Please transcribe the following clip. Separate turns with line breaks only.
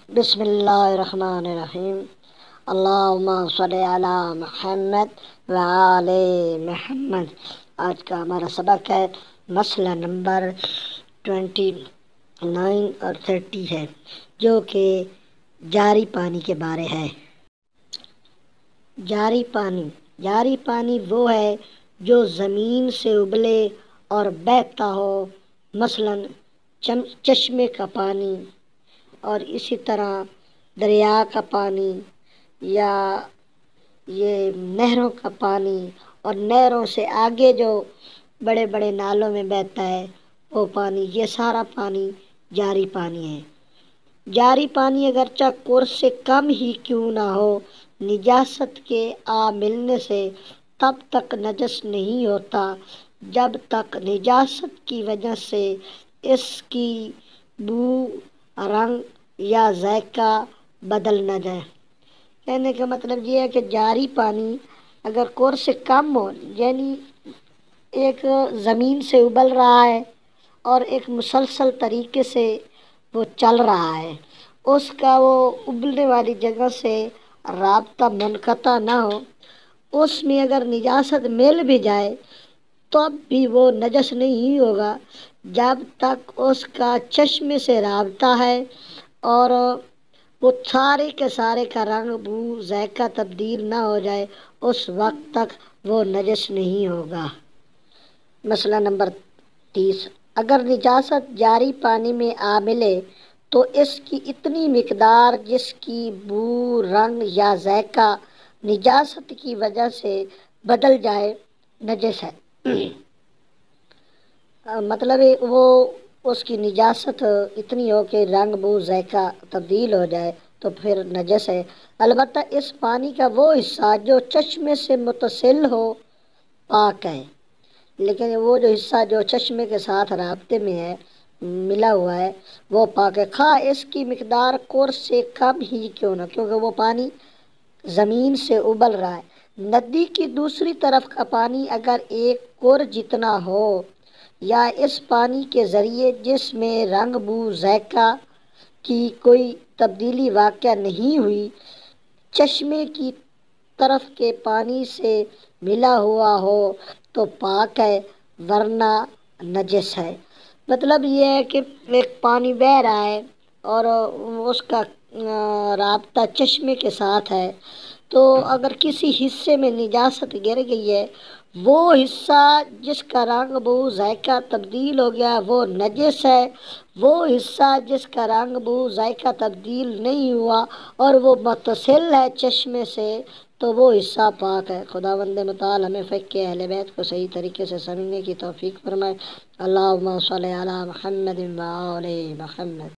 بسم اللہ الرحمن الرحیم۔ اللہم صلی علی محمد وآل محمد۔ آج کا ہمارا سبق ہے مسئلہ نمبر 29 اور 30 ہے، جو کہ جاری پانی کے بارے ہے۔ جاری پانی وہ ہے جو زمین سے ابلے اور بہتا ہو، مثلاً چشمے کا پانی، اور اسی طرح دریا کا پانی یا یہ نہروں کا پانی، اور نہروں سے آگے جو بڑے بڑے نالوں میں بہتا ہے وہ پانی، یہ سارا پانی جاری پانی ہے۔ جاری پانی اگرچہ کورس سے کم ہی کیوں نہ ہو، نجاست کے آ ملنے سے تب تک نجس نہیں ہوتا جب تک نجاست کی وجہ سے اس کی بو، رنگ یا ذائقہ بدل نہ جائے۔ کہنے کا مطلب یہ ہے کہ جاری پانی اگر کورس سے کم ہو، یعنی ایک زمین سے ابل رہا ہے اور ایک مسلسل طریقے سے وہ چل رہا ہے، اس کا وہ ابلنے والی جگہ سے رابطہ منقطع نہ ہو، اس میں اگر نجاست مل بھی جائے تب بھی وہ نجس نہیں ہوگا جب تک اس کا چشمے سے رابطہ ہے اور وہ سارے کے سارے کا رنگ، بو، ذائقہ تبدیل نہ ہو جائے، اس وقت تک وہ نجس نہیں ہوگا۔ مسئلہ نمبر 30، اگر نجاست جاری پانی میں آ ملے تو اس کی اتنی مقدار جس کی بو، رنگ یا ذائقہ نجاست کی وجہ سے بدل جائے نجس ہے۔ مطلب وہ اس کی نجاست اتنی ہو کہ رنگ، بو، ذائقہ تبدیل ہو جائے تو پھر نجس ہے۔ البتہ اس پانی کا وہ حصہ جو چشمے سے متصل ہو پاک ہے، لیکن وہ جو حصہ جو چشمے کے ساتھ رابطے میں ہے، ملا ہوا ہے، وہ پاک ہے، خواہ اس کی مقدار کورس سے کم ہی کیوں نہ، کیونکہ وہ پانی زمین سے ابل رہا ہے۔ ندی کی دوسری طرف کا پانی اگر ایک کور جتنا ہو، یا اس پانی کے ذریعے جس میں رنگ، بو، ذائقہ کی کوئی تبدیلی واقع نہیں ہوئی، چشمے کی طرف کے پانی سے ملا ہوا ہو تو پاک ہے، ورنہ نجس ہے۔ مطلب یہ ہے کہ ایک پانی بہہ رہا ہے اور اس کا رابطہ چشمے کے ساتھ ہے، تو اگر کسی حصے میں نجاست گر گئی ہے، وہ حصہ جس کا رنگ، بو، ذائقہ تبدیل ہو گیا وہ نجس ہے۔ وہ حصہ جس کا رنگ، بو، ذائقہ تبدیل نہیں ہوا اور وہ متصل ہے چشمے سے تو وہ حصہ پاک ہے۔ خداوند متعال ہمیں فقہ اہل بیت کو صحیح طریقے سے سمجھنے کی توفیق فرمائے۔ اللہم صلی علی محمد و آل محمد۔